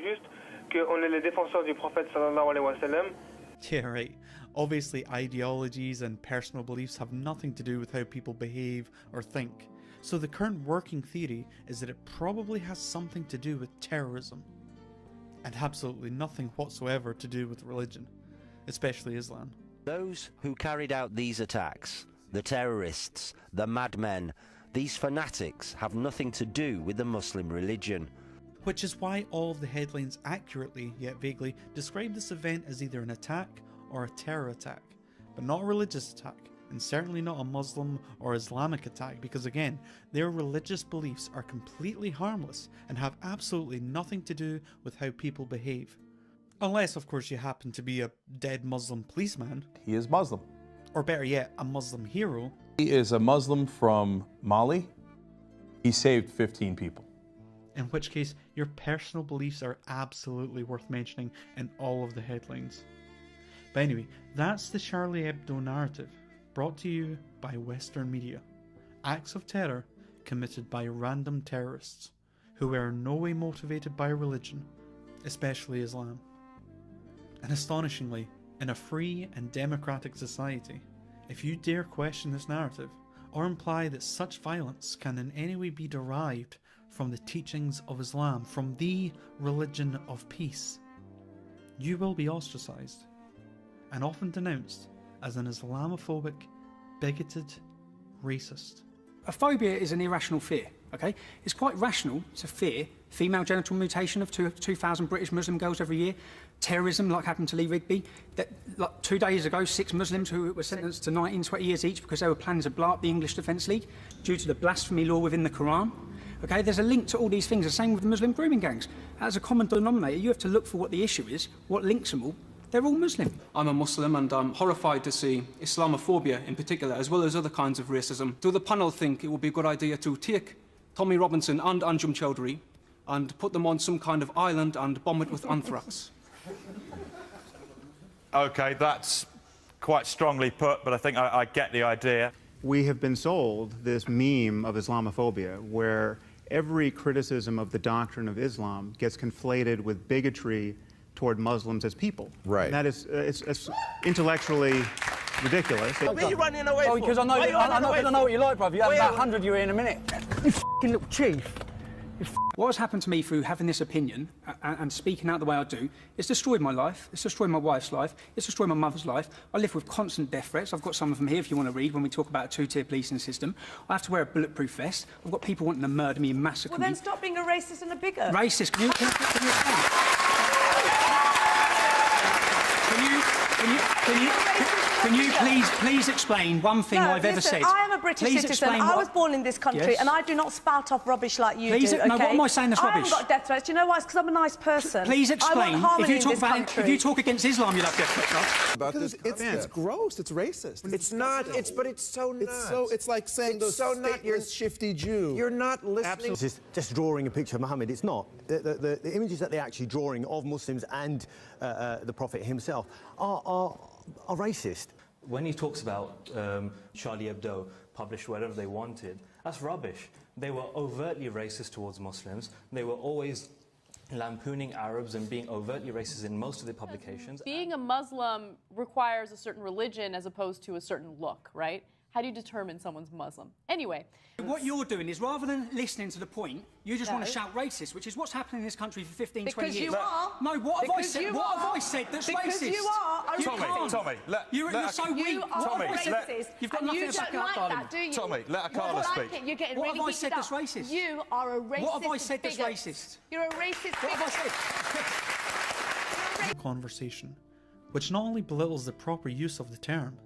juste qu'on est les défenseurs du prophète sallallahu alayhi wa sallam. Yeah, right. Obviously, ideologies and personal beliefs have nothing to do with how people behave or think. So the current working theory is that it probably has something to do with terrorism. And absolutely nothing whatsoever to do with religion, especially Islam. Those who carried out these attacks, the terrorists, the madmen, these fanatics have nothing to do with the Muslim religion. Which is why all of the headlines accurately, yet vaguely, describe this event as either an attack or a terror attack, but not a religious attack, and certainly not a Muslim or Islamic attack, because again, their religious beliefs are completely harmless and have absolutely nothing to do with how people behave. Unless, of course, you happen to be a dead Muslim policeman. He is Muslim. Or better yet, a Muslim hero. He is a Muslim from Mali. He saved 15 people. In which case, your personal beliefs are absolutely worth mentioning in all of the headlines. But anyway, that's the Charlie Hebdo narrative, brought to you by Western media. Acts of terror committed by random terrorists, who were in no way motivated by religion, especially Islam. And astonishingly, in a free and democratic society, if you dare question this narrative, or imply that such violence can in any way be derived from the teachings of Islam, from the religion of peace, you will be ostracized, and often denounced as an Islamophobic, bigoted, racist. A phobia is an irrational fear, okay? It's quite rational to fear female genital mutilation of 2,000 British Muslim girls every year, terrorism like happened to Lee Rigby, that, like 2 days ago, 6 Muslims who were sentenced to 19, 20 years each because they were planning to blow up the English Defence League due to the blasphemy law within the Koran. Okay, there's a link to all these things, the same with the Muslim grooming gangs. As a common denominator, you have to look for what the issue is, what links them all. They're all Muslim. I'm a Muslim and I'm horrified to see Islamophobia in particular, as well as other kinds of racism. Do the panel think it would be a good idea to take Tommy Robinson and Anjum Chowdhury and put them on some kind of island and bomb it with anthrax? OK, that's quite strongly put, but I think I get the idea. We have been sold this meme of Islamophobia, where every criticism of the doctrine of Islam gets conflated with bigotry toward Muslims as people. Right. And that is it's intellectually ridiculous. Where are you running away from? Because I know what you like, bruv. You have about 100 you in a minute. You f***ing little chief. What has happened to me through having this opinion and speaking out the way I do, it's destroyed my life, it's destroyed my wife's life, it's destroyed my mother's life. I live with constant death threats. I've got some of them here if you want to read when we talk about a two-tier policing system. I have to wear a bulletproof vest. I've got people wanting to murder me and massacre me. Well, then stop being a racist and a bigot. Racist? Can you please explain one thing I've ever said? I am a British citizen. I was born in this country, and I do not spout off rubbish like you do. Okay? No, what am I saying that's rubbish? I haven't got death threats. Do you know why? It's because I'm a nice person. Please explain. If you talk against Islam, you'll have death threats. Because it's gross. It's racist. It's not. But it's so nuts. It's like saying those stateless, shifty Jew. You're not listening. This is just drawing a picture of Muhammad. It's not. The images that they're actually drawing of Muslims and the Prophet himself are racist. When he talks about Charlie Hebdo published whatever they wanted, that's rubbish. They were overtly racist towards Muslims. They were always lampooning Arabs and being overtly racist in most of their publications. Being a Muslim requires a certain religion as opposed to a certain look, right? How do you determine someone's Muslim? Anyway. What you're doing is, rather than listening to the point, you just want to shout racist, which is what's happening in this country for 15, 20 years. Because you are. No, what have I said? What have I said that's racist? Because you are. Tommy, you're so weak. You are racist. You've got nothing to back up, darling. That, do you? Tommy, let Akala speak. You're getting what really have I said that's up. racist? You are a racist. What have I said that's bigot. racist? You're a racist bigot. What have I said? Conversation, which not only belittles the proper use of the term,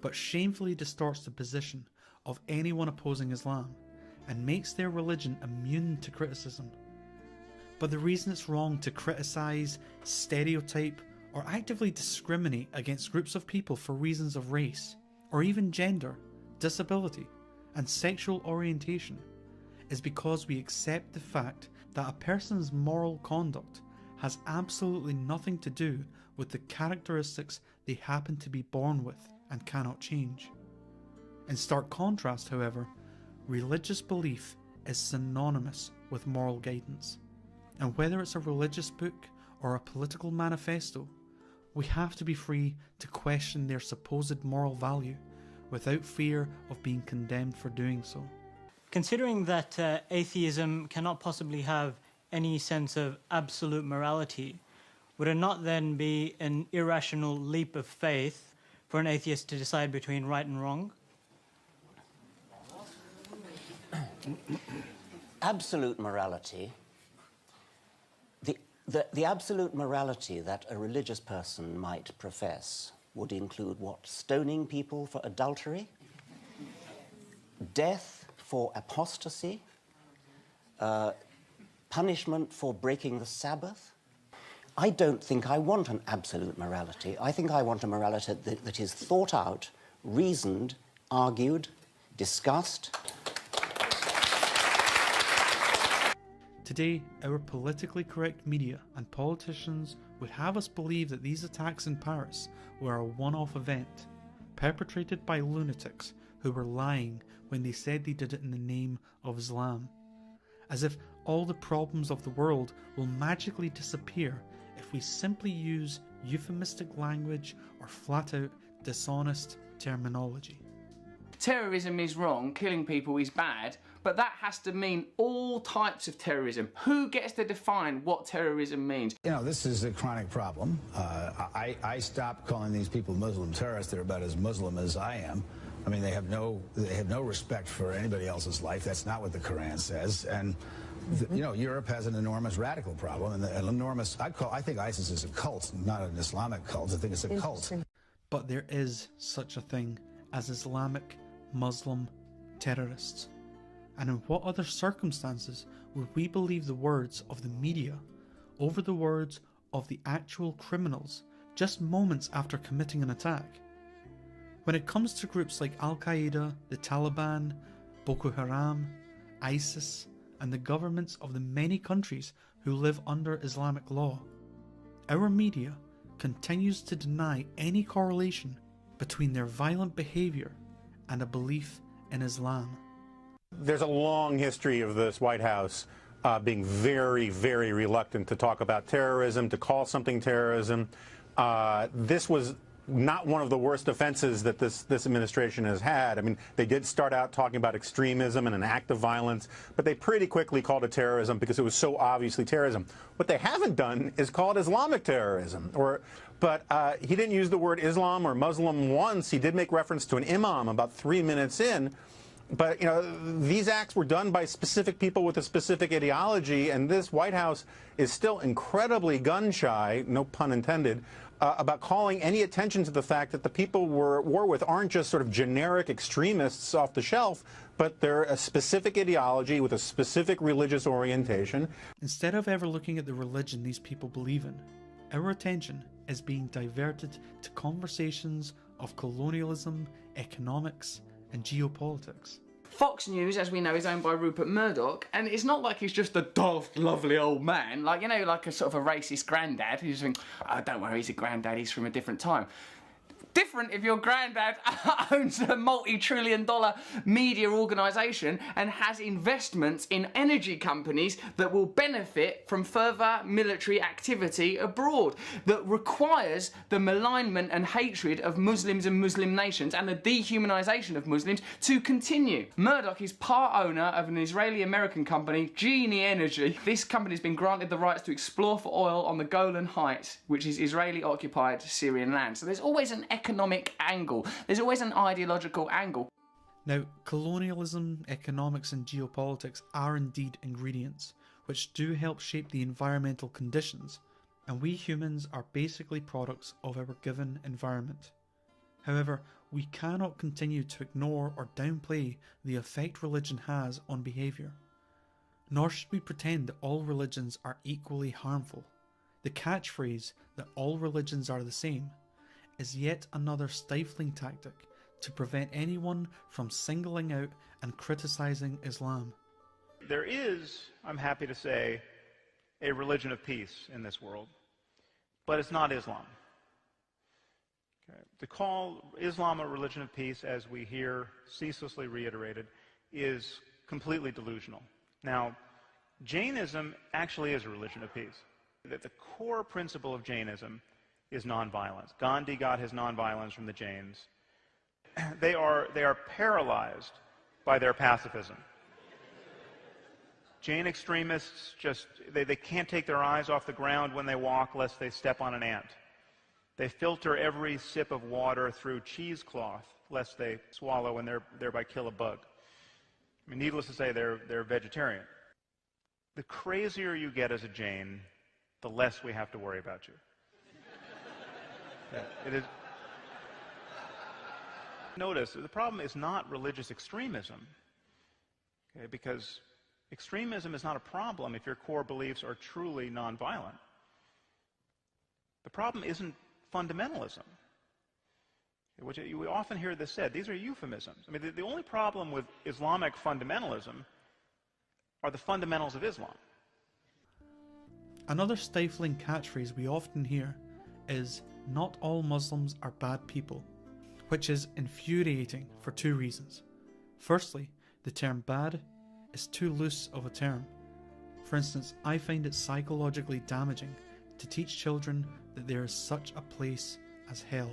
but shamefully distorts the position of anyone opposing Islam and makes their religion immune to criticism. But the reason it's wrong to criticize, stereotype, or actively discriminate against groups of people for reasons of race, or even gender, disability, and sexual orientation is because we accept the fact that a person's moral conduct has absolutely nothing to do with the characteristics they happen to be born with and cannot change. In stark contrast, however, religious belief is synonymous with moral guidance. And whether it's a religious book or a political manifesto, we have to be free to question their supposed moral value without fear of being condemned for doing so. Considering that atheism cannot possibly have any sense of absolute morality, would it not then be an irrational leap of faith for an atheist to decide between right and wrong? Absolute morality, the absolute morality that a religious person might profess would include what? Stoning people for adultery? Death for apostasy? Punishment for breaking the Sabbath? I don't think I want an absolute morality. I think I want a morality that is thought out, reasoned, argued, discussed. Today, our politically correct media and politicians would have us believe that these attacks in Paris were a one-off event, perpetrated by lunatics who were lying when they said they did it in the name of Islam, as if all the problems of the world will magically disappear if we simply use euphemistic language or flat-out dishonest terminology. Terrorism is wrong, killing people is bad, but that has to mean all types of terrorism. Who gets to define what terrorism means? You know, this is a chronic problem. I stopped calling these people Muslim terrorists. They're about as Muslim as I am. I mean, they have no respect for anybody else's life. That's not what the Koran says. And you know, Europe has an enormous radical problem, and an enormous. I think ISIS is a cult, not an Islamic cult. I think it's a cult. But there is such a thing as Islamic Muslim terrorists. And in what other circumstances would we believe the words of the media over the words of the actual criminals just moments after committing an attack? When it comes to groups like Al-Qaeda, the Taliban, Boko Haram, ISIS, and the governments of the many countries who live under Islamic law, our media continues to deny any correlation between their violent behavior and a belief in Islam. There's a long history of this White House being very, very reluctant to talk about terrorism, to call something terrorism. This was not one of the worst offenses that this administration has had. I mean, they did start out talking about extremism and an act of violence, but they pretty quickly called it terrorism because it was so obviously terrorism. What they haven't done is call it Islamic terrorism. But he didn't use the word Islam or Muslim once. He did make reference to an imam about 3 minutes in. But, you know, these acts were done by specific people with a specific ideology, and this White House is still incredibly gun-shy, no pun intended, about calling any attention to the fact that the people we're at war with aren't just sort of generic extremists off the shelf, but they're a specific ideology with a specific religious orientation. Instead of ever looking at the religion these people believe in, our attention is being diverted to conversations of colonialism, economics, and geopolitics. Fox News, as we know, is owned by Rupert Murdoch, and it's not like he's just a daft, lovely old man, like, you know, like a sort of a racist granddad who's thinking, oh, don't worry, he's a granddad, he's from a different time. Different if your granddad owns a multi-trillion-dollar media organisation and has investments in energy companies that will benefit from further military activity abroad, that requires the malignment and hatred of Muslims and Muslim nations and the dehumanisation of Muslims to continue. Murdoch is part owner of an Israeli-American company, Genie Energy. This company has been granted the rights to explore for oil on the Golan Heights, which is Israeli-occupied Syrian land. So there's always an economic angle. There's always an ideological angle. Now, colonialism, economics and geopolitics are indeed ingredients which do help shape the environmental conditions, and we humans are basically products of our given environment. However, we cannot continue to ignore or downplay the effect religion has on behaviour. Nor should we pretend that all religions are equally harmful. The catchphrase that all religions are the same is yet another stifling tactic to prevent anyone from singling out and criticising Islam. There is, I'm happy to say, a religion of peace in this world, but it's not Islam. Okay. To call Islam a religion of peace, as we hear ceaselessly reiterated, is completely delusional. Now, Jainism actually is a religion of peace. That the core principle of Jainism is nonviolence. Gandhi got his nonviolence from the Jains. They are paralyzed by their pacifism. Jain extremists they can't take their eyes off the ground when they walk lest they step on an ant. They filter every sip of water through cheesecloth lest they swallow and thereby kill a bug. I mean, needless to say, they're vegetarian. The crazier you get as a Jain, the less we have to worry about you. It is. Notice, the problem is not religious extremism, okay, because extremism is not a problem if your core beliefs are truly nonviolent. The problem isn't fundamentalism, which we often hear this said. These are euphemisms. I mean, the only problem with Islamic fundamentalism are the fundamentals of Islam. Another stifling catchphrase we often hear is, "Not all Muslims are bad people," which is infuriating for two reasons. Firstly, the term bad is too loose of a term. For instance, I find it psychologically damaging to teach children that there is such a place as hell,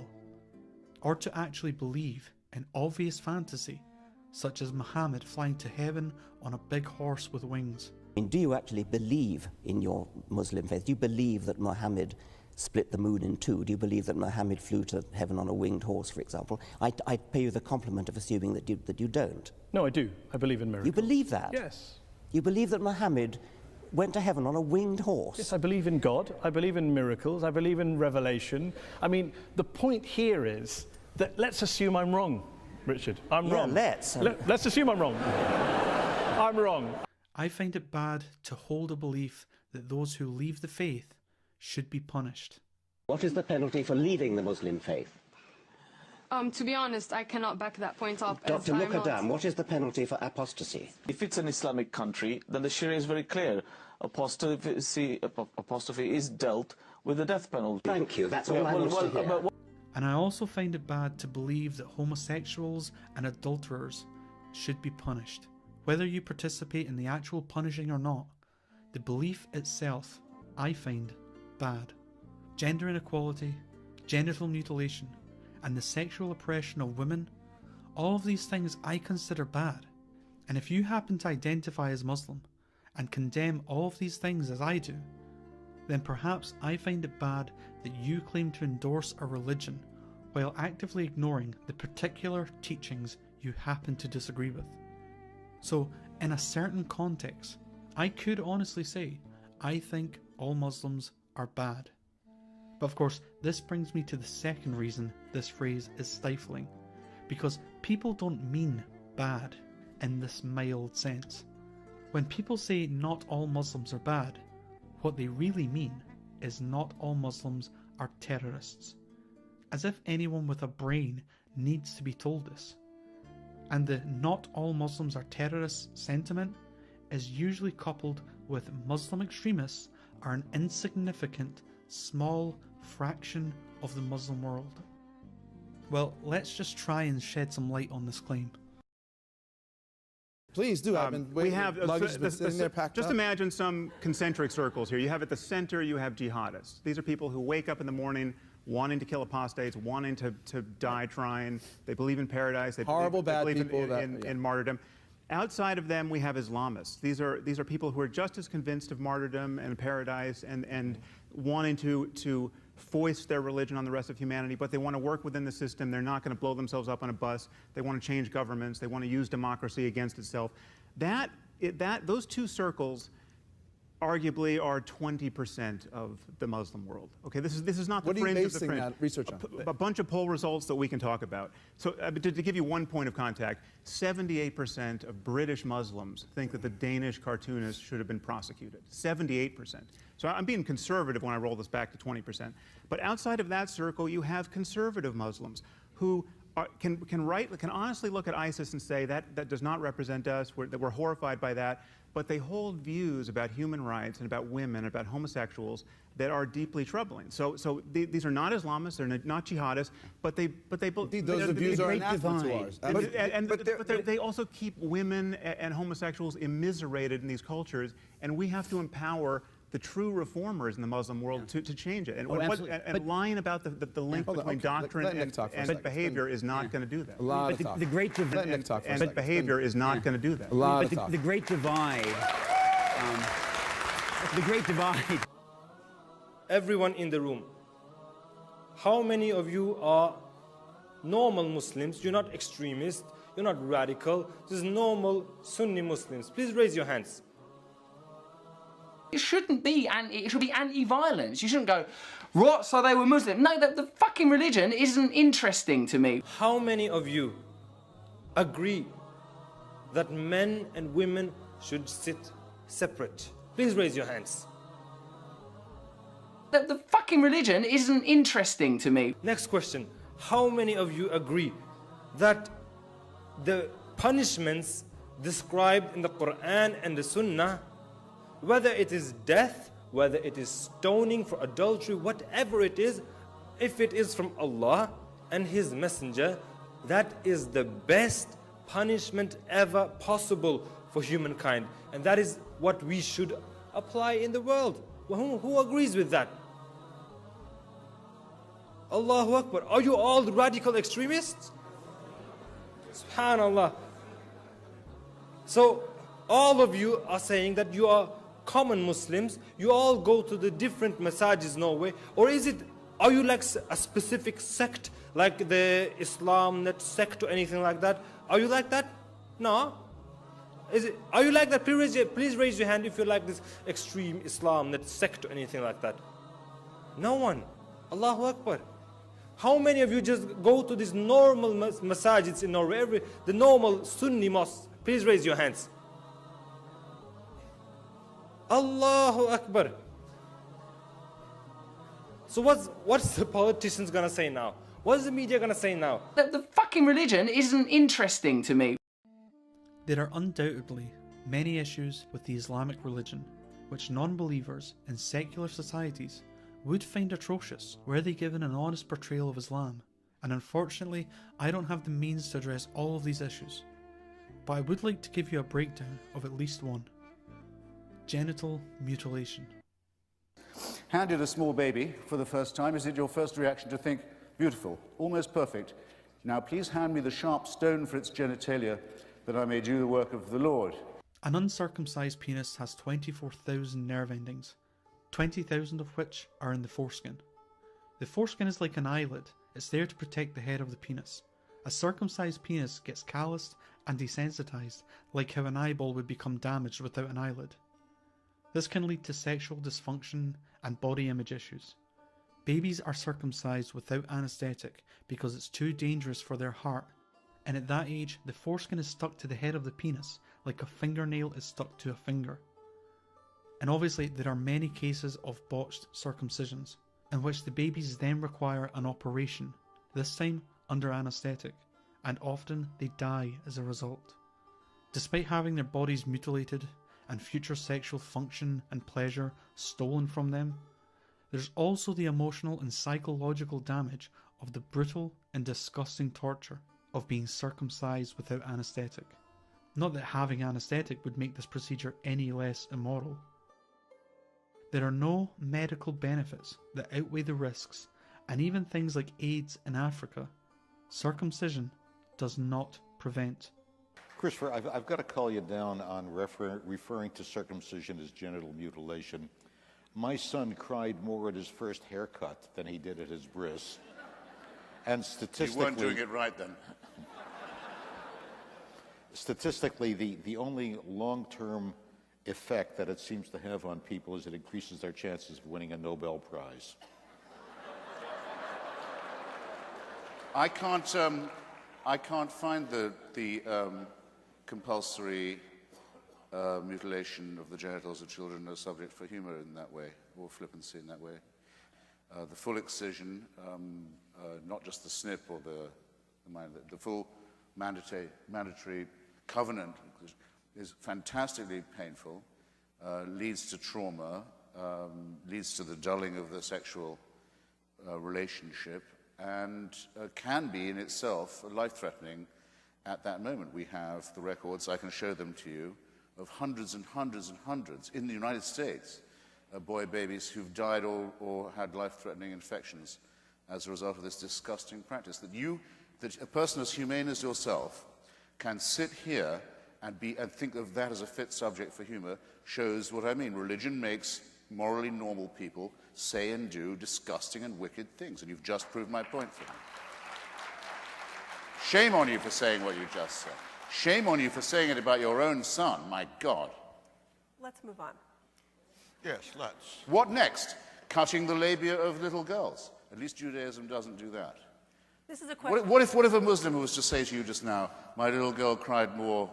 or to actually believe in obvious fantasy, such as Muhammad flying to heaven on a big horse with wings. And do you actually believe in your Muslim faith? Do you believe that Muhammad split the moon in two? Do you believe that Muhammad flew to heaven on a winged horse, for example? I'd pay you the compliment of assuming that you don't. No, I do. I believe in miracles. You believe that? Yes. You believe that Muhammad went to heaven on a winged horse? Yes, I believe in God. I believe in miracles. I believe in revelation. I mean, the point here is that let's assume I'm wrong, Richard. I'm wrong. Let's assume I'm wrong. I'm wrong. I find it bad to hold a belief that those who leave the faith should be punished. What is the penalty for leaving the Muslim faith? To be honest, I cannot back that point up. Dr. Mukadam, what is the penalty for apostasy? If it's an Islamic country, then the Sharia is very clear. Apostasy is dealt with the death penalty. Thank you, that's all I want to hear. And I also find it bad to believe that homosexuals and adulterers should be punished. Whether you participate in the actual punishing or not, the belief itself I find bad. Gender inequality, genital mutilation, and the sexual oppression of women, all of these things I consider bad. And if you happen to identify as Muslim and condemn all of these things as I do, then perhaps I find it bad that you claim to endorse a religion while actively ignoring the particular teachings you happen to disagree with. So, in a certain context, I could honestly say I think all Muslims are bad. But of course, this brings me to the second reason this phrase is stifling, because people don't mean bad in this mild sense. When people say not all Muslims are bad, what they really mean is not all Muslims are terrorists. As if anyone with a brain needs to be told this. And the not all Muslims are terrorists sentiment is usually coupled with Muslim extremists are an insignificant, small fraction of the Muslim world. Well, let's just try and shed some light on this claim. Please do. We have luggage been sitting there packed just up. imagine some concentric circles here. You have at the center, you have jihadists. These are people who wake up in the morning wanting to kill apostates, wanting to die trying. They believe in paradise. They believe in martyrdom. Outside of them, we have Islamists. These are people who are just as convinced of martyrdom and paradise and wanting to foist their religion on the rest of humanity, but they want to work within the system. They're not going to blow themselves up on a bus. They want to change governments. They want to use democracy against itself. Those two circles arguably are 20% of the Muslim world. Okay, this is not the fringe of the fringe. What are you basing that research on? A bunch of poll results that we can talk about. So to give you one point of contact, 78% of British Muslims think that the Danish cartoonist should have been prosecuted. 78%. So I'm being conservative when I roll this back to 20%. But outside of that circle, you have conservative Muslims who can honestly look at ISIS and say that does not represent us, that we're horrified by that, but they hold views about human rights and about women, about homosexuals that are deeply troubling. So these are not Islamists, they're not jihadists, but those views are anathema to ours. But they also keep women and homosexuals immiserated in these cultures, and we have to empower the true reformers in the Muslim world to change it. And lying about the link between doctrine and behavior is not going to do that. The great divide. And behavior is not going to do that. The great divide. The great divide. Everyone in the room, how many of you are normal Muslims? You're not extremists, you're not radical, just normal Sunni Muslims. Please raise your hands. It shouldn't be it should be anti-violence. You shouldn't go, what, so they were Muslim? No, the fucking religion isn't interesting to me. How many of you agree that men and women should sit separate? Please raise your hands. The fucking religion isn't interesting to me. Next question. How many of you agree that the punishments described in the Quran and the Sunnah, whether it is death, whether it is stoning for adultery, whatever it is, if it is from Allah and His Messenger, that is the best punishment ever possible for humankind. And that is what we should apply in the world. Who agrees with that? Allahu Akbar. Are you all radical extremists? Subhanallah. So all of you are saying that you are common Muslims, you all go to the different masajid Norway, or are you like a specific sect, like the Islam net sect or anything like that? Are you like that? No. Are you like that? Please raise your hand if you're like this extreme Islam net sect or anything like that. No one. Allahu Akbar. How many of you just go to these normal masajids in Norway, the normal Sunni mosques? Please raise your hands. Allahu Akbar. So what's the politicians gonna say now? What's the media gonna say now? The fucking religion isn't interesting to me. There are undoubtedly many issues with the Islamic religion which non-believers in secular societies would find atrocious were they given an honest portrayal of Islam, and unfortunately I don't have the means to address all of these issues, but I would like to give you a breakdown of at least one. Genital mutilation. Handed a small baby for the first time, is it your first reaction to think, beautiful, almost perfect, now please hand me the sharp stone for its genitalia that I may do the work of the Lord? An uncircumcised penis has 24,000 nerve endings, 20,000 of which are in the foreskin. The foreskin is like an eyelid, it's there to protect the head of the penis. A circumcised penis gets calloused and desensitized like how an eyeball would become damaged without an eyelid. This can lead to sexual dysfunction and body image issues. Babies are circumcised without anesthetic because it's too dangerous for their heart, and at that age the foreskin is stuck to the head of the penis like a fingernail is stuck to a finger. And obviously there are many cases of botched circumcisions, in which the babies then require an operation, this time under anaesthetic, and often they die as a result. Despite having their bodies mutilated and future sexual function and pleasure stolen from them, there's also the emotional and psychological damage of the brutal and disgusting torture of being circumcised without anaesthetic. Not that having anaesthetic would make this procedure any less immoral. There are no medical benefits that outweigh the risks, and even things like AIDS in Africa, circumcision does not prevent. Christopher, I've got to call you down on referring to circumcision as genital mutilation. My son cried more at his first haircut than he did at his bris. And statistically... You weren't doing it right then. Statistically, the only long-term effect that it seems to have on people is it increases their chances of winning a Nobel Prize. I can't find the compulsory mutilation of the genitals of children a subject for humour in that way, or flippancy in that way. The full excision, not just the snip or the The full mandatory covenant is fantastically painful, leads to trauma, leads to the dulling of the sexual relationship, and can be in itself life-threatening at that moment. We have the records, I can show them to you, of hundreds and hundreds and hundreds in the United States, boy babies who've died or had life-threatening infections as a result of this disgusting practice. That a person as humane as yourself can sit here and think of that as a fit subject for humor shows what I mean. Religion makes morally normal people say and do disgusting and wicked things, and you've just proved my point for me. Shame on you for saying what you just said. Shame on you for saying it about your own son, my God. Let's move on. Yes, let's. What next? Cutting the labia of little girls. At least Judaism doesn't do that. This is a question. What if a Muslim was to say to you just now, my little girl cried more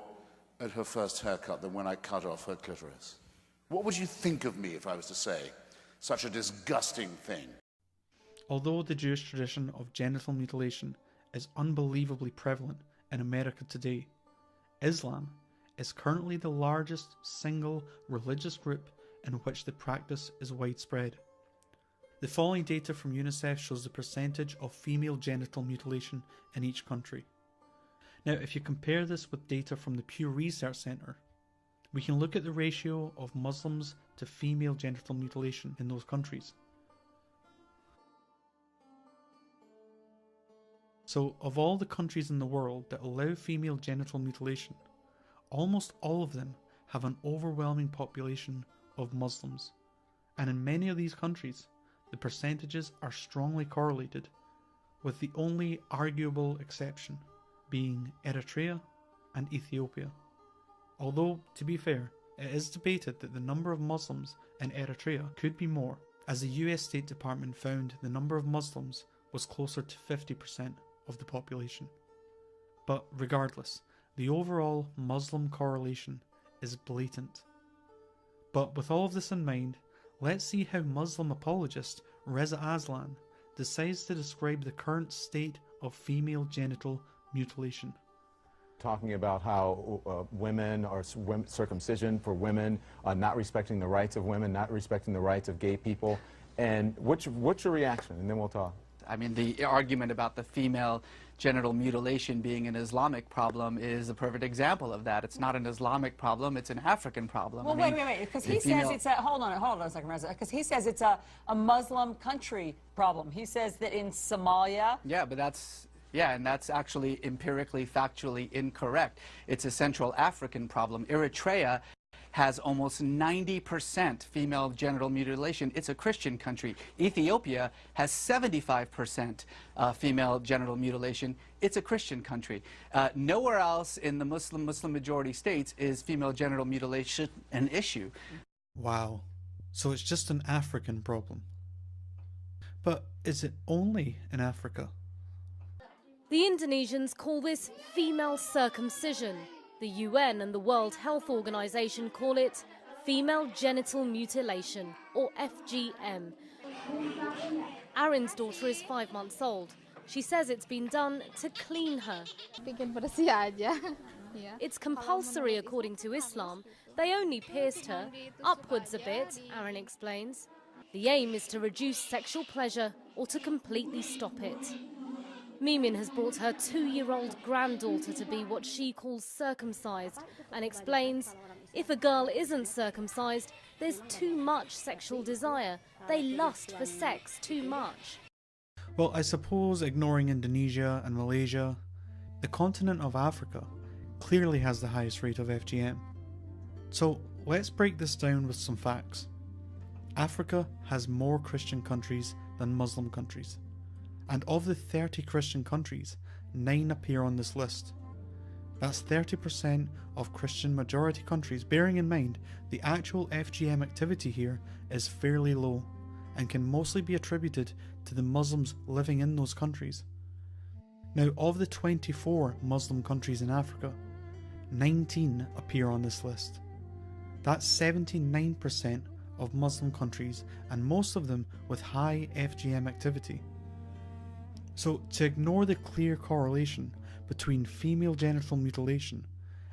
at her first haircut than when I cut off her clitoris? What would you think of me if I was to say such a disgusting thing? Although the Jewish tradition of genital mutilation is unbelievably prevalent in America today, Islam is currently the largest single religious group in which the practice is widespread. The following data from UNICEF shows the percentage of female genital mutilation in each country. Now, if you compare this with data from the Pew Research Center, we can look at the ratio of Muslims to female genital mutilation in those countries. So, of all the countries in the world that allow female genital mutilation, almost all of them have an overwhelming population of Muslims. And in many of these countries, the percentages are strongly correlated, with the only arguable exception being Eritrea and Ethiopia. Although, to be fair, it is debated that the number of Muslims in Eritrea could be more, as the US State Department found the number of Muslims was closer to 50% of the population. But regardless, the overall Muslim correlation is blatant. But with all of this in mind, let's see how Muslim apologist Reza Aslan decides to describe the current state of female genital mutilation. Talking about how women are circumcision for women, not respecting the rights of women, not respecting the rights of gay people. And what's your reaction? And then we'll talk. I mean, the argument about the female genital mutilation being an Islamic problem is a perfect example of that. It's not an Islamic problem, it's an African problem. Well, wait, because he says it's a, hold on a second, Reza, because he says it's a Muslim country problem. He says that in Somalia... Yeah, but that's... Yeah, and that's actually empirically, factually incorrect. It's a Central African problem. Eritrea has almost 90% female genital mutilation. It's a Christian country. Ethiopia has 75% female genital mutilation. It's a Christian country. Nowhere else in the Muslim majority states is female genital mutilation an issue. Wow. So it's just an African problem. But is it only in Africa? The Indonesians call this female circumcision. The UN and the World Health Organization call it female genital mutilation, or FGM. Arin's daughter is 5 months old. She says it's been done to clean her. It's compulsory according to Islam. They only pierced her, upwards a bit, Arin explains. The aim is to reduce sexual pleasure or to completely stop it. Mimin has brought her 2-year-old granddaughter to be what she calls circumcised and explains, if a girl isn't circumcised, there's too much sexual desire. They lust for sex too much. Well, I suppose ignoring Indonesia and Malaysia, the continent of Africa clearly has the highest rate of FGM. So let's break this down with some facts. Africa has more Christian countries than Muslim countries. And of the 30 Christian countries, 9 appear on this list. That's 30% of Christian majority countries, bearing in mind the actual FGM activity here is fairly low and can mostly be attributed to the Muslims living in those countries. Now, of the 24 Muslim countries in Africa, 19 appear on this list. That's 79% of Muslim countries, and most of them with high FGM activity. So, to ignore the clear correlation between female genital mutilation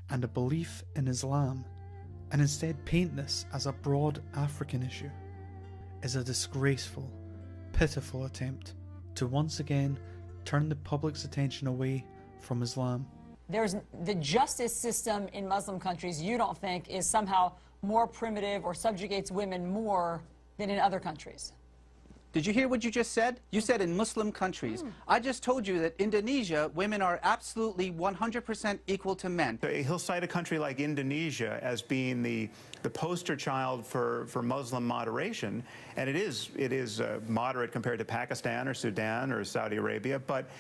and a belief in Islam, and instead paint this as a broad African issue, is a disgraceful, pitiful attempt to once again turn the public's attention away from Islam. There's the justice system in Muslim countries, you don't think, is somehow more primitive or subjugates women more than in other countries? Did you hear what you just said? You said in Muslim countries. I just told you that Indonesia, women are absolutely 100% equal to men. He'll cite a country like Indonesia as being the poster child for Muslim moderation, and it is moderate compared to Pakistan or Sudan or Saudi Arabia, but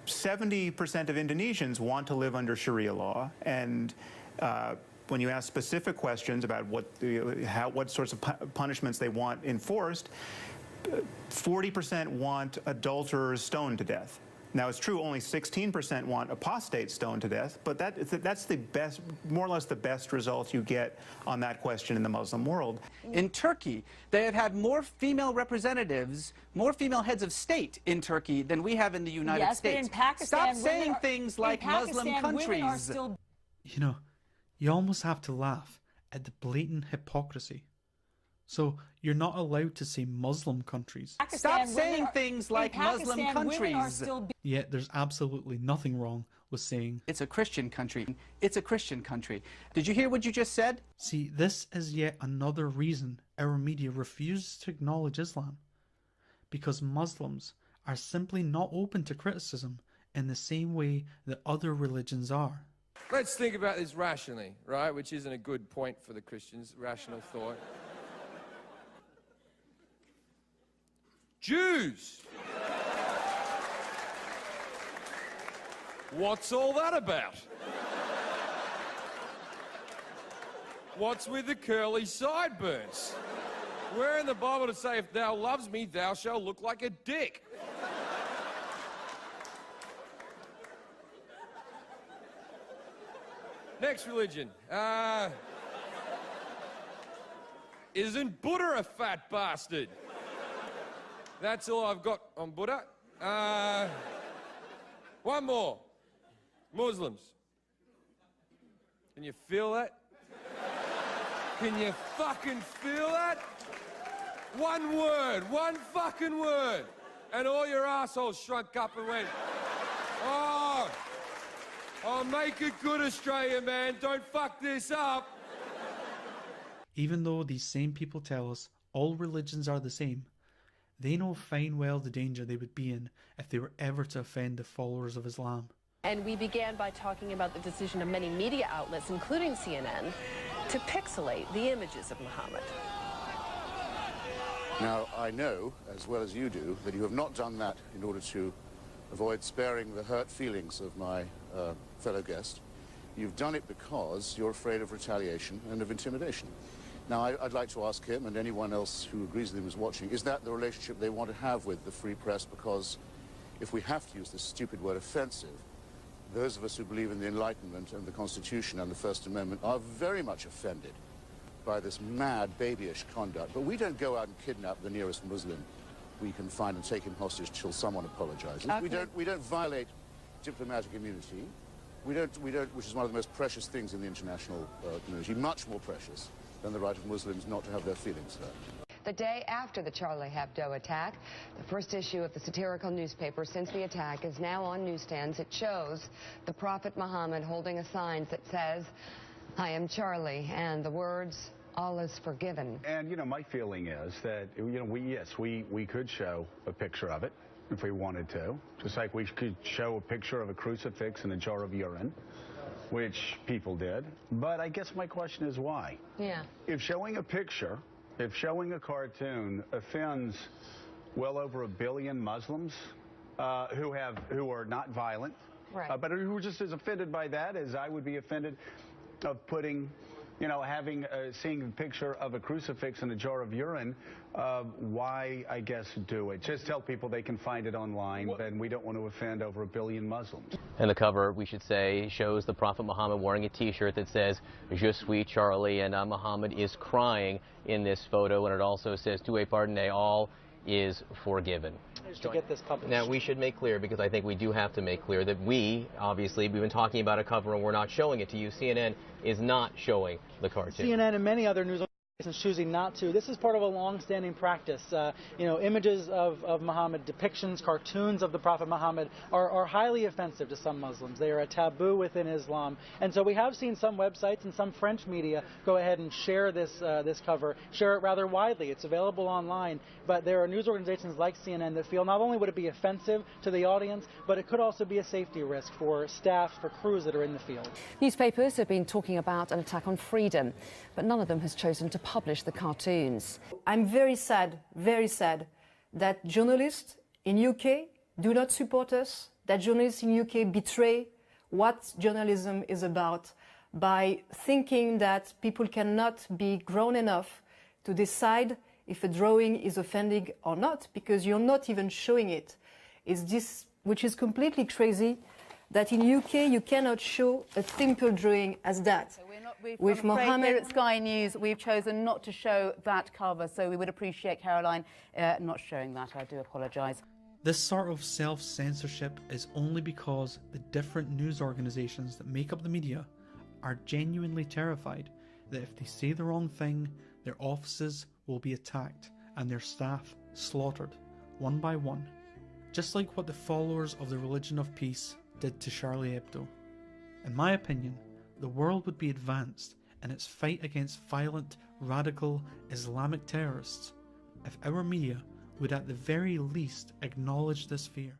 70% of Indonesians want to live under Sharia law, and when you ask specific questions about what sorts of punishments they want enforced, 40% want adulterers stoned to death. Now, it's true only 16% want apostates stoned to death, but that's the best, more or less the best result you get on that question in the Muslim world. In Turkey, they have had more female representatives, more female heads of state in Turkey than we have in the United States. But in Pakistan, stop saying things like Muslim countries. You know, you almost have to laugh at the blatant hypocrisy. So, you're not allowed to say Muslim countries. Stop saying things like Muslim countries. Yet there's absolutely nothing wrong with saying it's a Christian country. It's a Christian country. Did you hear what you just said? See, this is yet another reason our media refuses to acknowledge Islam. Because Muslims are simply not open to criticism in the same way that other religions are. Let's think about this rationally, right? Which isn't a good point for the Christians, rational thought. Jews! What's all that about? What's with the curly sideburns? Where in the Bible to say, if thou loves me, thou shalt look like a dick? Next religion. Isn't Buddha a fat bastard? That's all I've got on Buddha. One more. Muslims. Can you feel that? Can you fucking feel that? One word, one fucking word. And all your assholes shrunk up and went, oh, make it good, Australia, man. Don't fuck this up. Even though these same people tell us all religions are the same, they know fine well the danger they would be in if they were ever to offend the followers of Islam. And we began by talking about the decision of many media outlets, including CNN, to pixelate the images of Muhammad. Now, I know, as well as you do, that you have not done that in order to avoid sparing the hurt feelings of my fellow guest. You've done it because you're afraid of retaliation and of intimidation. Now, I'd like to ask him and anyone else who agrees with him is watching, is that the relationship they want to have with the free press? Because if we have to use this stupid word offensive, those of us who believe in the Enlightenment and the Constitution and the First Amendment are very much offended by this mad, babyish conduct. But we don't go out and kidnap the nearest Muslim we can find and take him hostage till someone apologizes. Okay. We don't violate diplomatic immunity. We don't, which is one of the most precious things in the international community, much more precious than the right of Muslims not to have their feelings hurt. The day after the Charlie Hebdo attack, the first issue of the satirical newspaper since the attack is now on newsstands. It shows the Prophet Muhammad holding a sign that says, "I am Charlie," and the words, "All is forgiven." And, you know, my feeling is that, you know, we could show a picture of it if we wanted to, just like we could show a picture of a crucifix and a jar of urine, which people did. But I guess my question is why? Yeah. If showing a picture, if showing a cartoon offends well over 1 billion Muslims who are not violent, right. But who are just as offended by that as I would be offended of putting, you know, seeing a picture of a crucifix and a jar of urine, why, I guess, do it? Just tell people they can find it online, and we don't want to offend over 1 billion Muslims. And the cover, we should say, shows the Prophet Muhammad wearing a T-shirt that says, "Je suis Charlie," and Muhammad is crying in this photo, and it also says, "Tu es pardonné," all is forgiven. To get this published. Now, we should make clear, because I think we do have to make clear, that obviously, we've been talking about a cover and we're not showing it to you. CNN is not showing the cartoon. CNN and many other news organizations choosing not to. This is part of a long-standing practice. Images of Muhammad, depictions, cartoons of the Prophet Muhammad are highly offensive to some Muslims. They are a taboo within Islam. And so we have seen some websites and some French media go ahead and share this cover, share it rather widely. It's available online. But there are news organizations like CNN that feel not only would it be offensive to the audience, but it could also be a safety risk for staff, for crews that are in the field. Newspapers have been talking about an attack on freedom, but none of them has chosen to publish the cartoons. I'm very sad that journalists in UK do not support us, that journalists in UK betray what journalism is about by thinking that people cannot be grown enough to decide if a drawing is offending or not, because you're not even showing it. It's this, which is completely crazy, that in UK you cannot show a simple drawing as that. With Mohammed here at Sky News, we've chosen not to show that cover, so we would appreciate Caroline not showing that. I do apologise. This sort of self-censorship is only because the different news organisations that make up the media are genuinely terrified that if they say the wrong thing, their offices will be attacked and their staff slaughtered, one by one, just like what the followers of the religion of peace did to Charlie Hebdo. In my opinion, the world would be advanced in its fight against violent, radical Islamic terrorists if our media would at the very least acknowledge this fear.